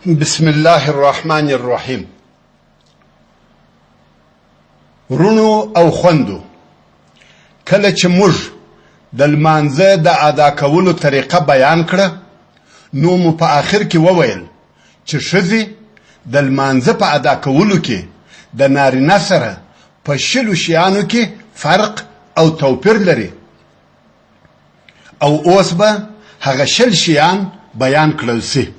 بسم الله الرحمن الرحیم. ورونو او خوندو، کله چې موږ د لمانځه د ادا کولو طریقه بیان کړه، نو مو په آخر کې وویل چې ښځې د لمانځه په ادا کولو کې د نارینه سره په شلو شیانو کې فرق او توپیر لري، او اوس به هغه شل شیان بیان کړل سي.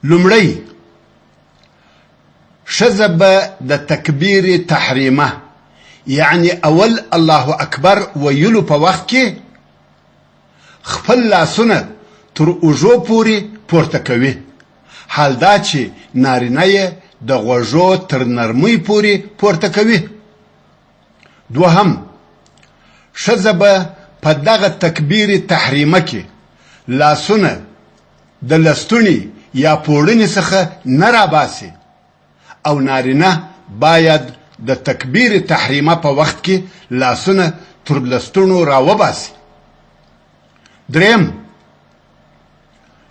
لومړی، ښځه به د تکبیر تحریمه یعنی اول الله اکبر ویلو په وخت کې خپل لاسونه تر اوږو پورې پورته کوي، حال دا چې نارینه یې د غوږو تر نرمۍ پورې پورته کوي. دوهم، ښځه به په دغه تکبیر تحریمه کې لاسونه د لستوڼي یا پوړنې څخه نه راباسي، او نارینه باید د تکبیر تحریمه په وخت کې لاسونه تر لستوڼو راوباسي. دریم،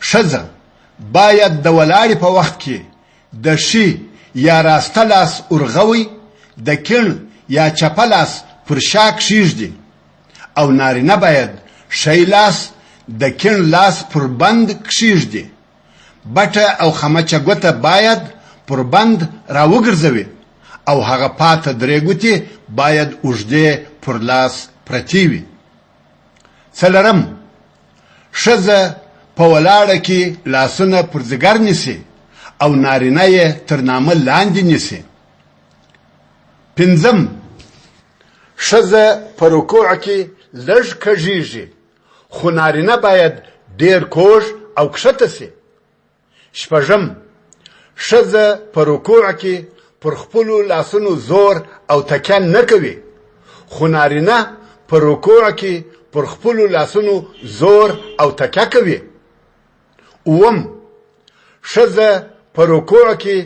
ښځه باید د ولاړې په وخت کې د ښي یا راسته لاس ورغوي د کیڼ یا چپه لاس پر شا کښیږدي، او نارینه باید ښی لاس د کیڼ لاس پر بند کښیږدي. بټه او خمچه ګوته باید پر بند راوګرځوي، او هغه پاته درې ګوتې باید اوږدې پر لاس پرتې وي. څلورم، ښځه په ولاړه کې لاسونه پر ځګر نیسي او نارینه یې تر نامه لاندې نیسي. پنځم، ښځه په رکوع کې لږ کږیږي، خو نارینه باید ډېر کوږ او کښته سي. شپږم، ښځه په رکوع کې پر خپلو لاسونو زور او تکیه نه کوي، خو نارینه په رکوع کې پر خپلو لاسونو زور او تکیه کوي. اووم، ښځه په رکوع کې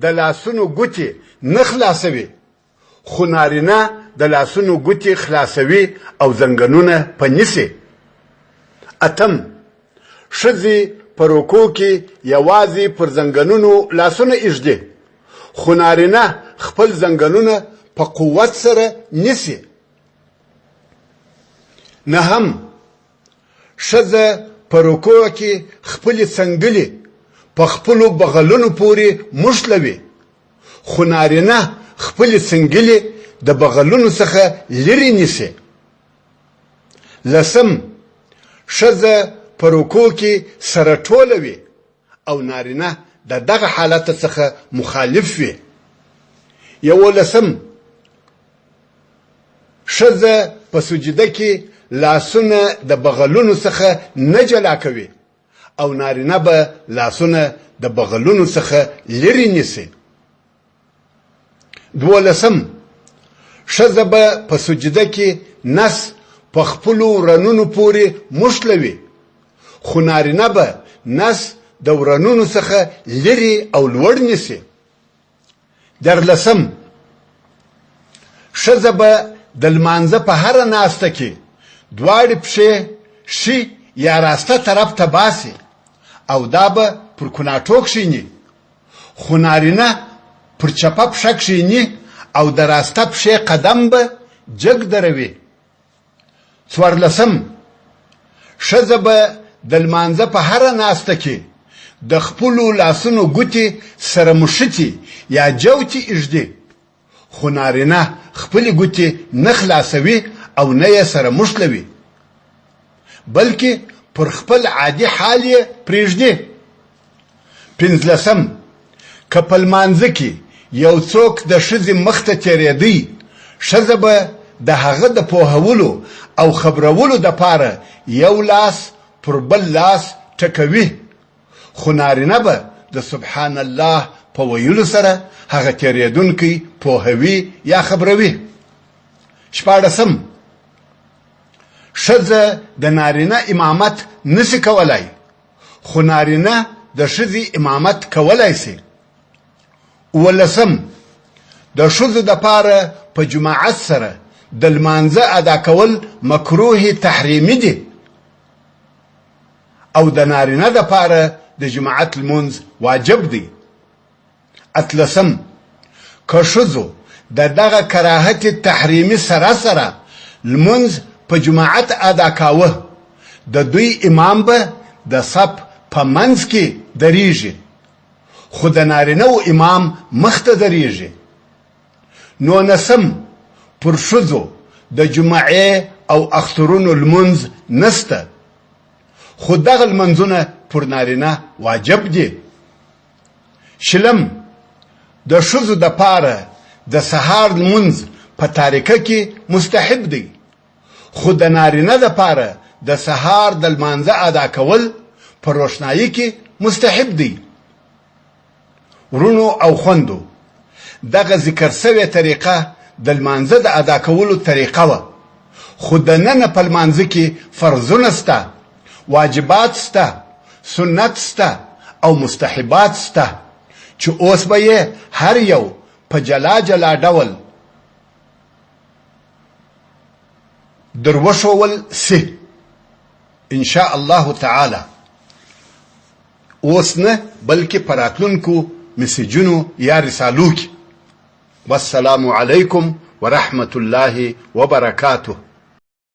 د لاسونو ګوتې نه خلاصوي، خو نارینه د لاسونو ګوتې خلاصوي او زنګنونه په نیسي. اتم، ښځې په رکوع کې یوازې پر زنګنونو لاسونه ایږدي، خو نارینه خپل زنګنونه په قوت سره نیسي. نهم، ښځه په رکوع کې خپلې څنګلې په خپلو بغلونو پورې موښلوي، خو نارینه خپلې څنګلې د بغلونو څخه لرې نیسي. لسم، ښځه په رکوع کې سره ټولوي، او نارینه د دغه حالت څخه مخالف وي. یولسم، ښځه په سجده کې لاسونه د بغلونو څخه نه جلا کوي، او نارینه به لاسونه د بغلونو څخه لرې نیسي. دولسم، ښځه به په سجده کې نس په خپلو رنونو پورې موښلوي، خو نارینه به نس د ورنونو څخه لرې او لوړ نیسي. دیارلسم، ښځه به د لمانځه په هره ناسته کې دواړې پښې ښي یا راسته طرف ته باسي، او دا به پر کناټو کښېني، خو نارینه پر چپه پښه کښېني او د راسته پښې قدم به جګ دروي. څوارلسم، ښځه به د لمانځه په هره ناسته کې د خپلو لاسونو ګوتې سره مښتي یا جوتې ایږدي، خو نارینه خپلې ګوتې نه خلاصوي او نه یې سره موښلوي، بلکې پر خپل عادي حال یې پرېږدي. پنځلسم، که په لمانځه کې یو څوک د ښځې مخ ته تېرېدی، ښځه به د هغه د پوهولو او خبرولو دپاره یو لاس پر بل لاس ټکوي، خو نارینه به د سبحان الله په ویلو سره هغه تېرېدونکی پوهوي یا خبروي. شپاړسم، ښځه د نارینه امامت نشي کولای، خو نارینه د ښځې امامت کولای سي. اوولسم، د ښځو دپاره په جماعت سره د لمانځه ادا کول مکروه تحریمي دي، او د نارینه دپاره د جماعت لمونځ واجب دی. اتلسم، که ښځو د دغه کراهت تحریمي سره سره لمونځ په جماعت ادا کاوه، د دوی امام به د صف په منځ کې دریږي، خو د نارینه‌و امام مخته دریږي. 19 پر ښځو د جمعې او اخترونو لمونځ نسته، خو دغه لمونځونه پر نارینه واجب دي. 20 د ښځو دپاره د سهار لمونځ په تاریکه کې مستحب دی، خو د نارینه دپاره د سهار د لمانځه ادا کول په روښنایي کې مستحب دی. ورونو او خوندو، دغه ذکر سوې طریقه د لمانځه د ادا کولو طریقه وه، خو د ننه په لمانځه کې فرضونه سته، واجبات سته، سنت سته او مستحبات سته، چې اوس به یې هر یو په جلا جلا ډول دروښول سي ان شاء الله تعالی. اوس نه بلکې په راتلونکو مسیجونو یا رسالو کې. والسلام علیکم ورحمة الله وبرکاته.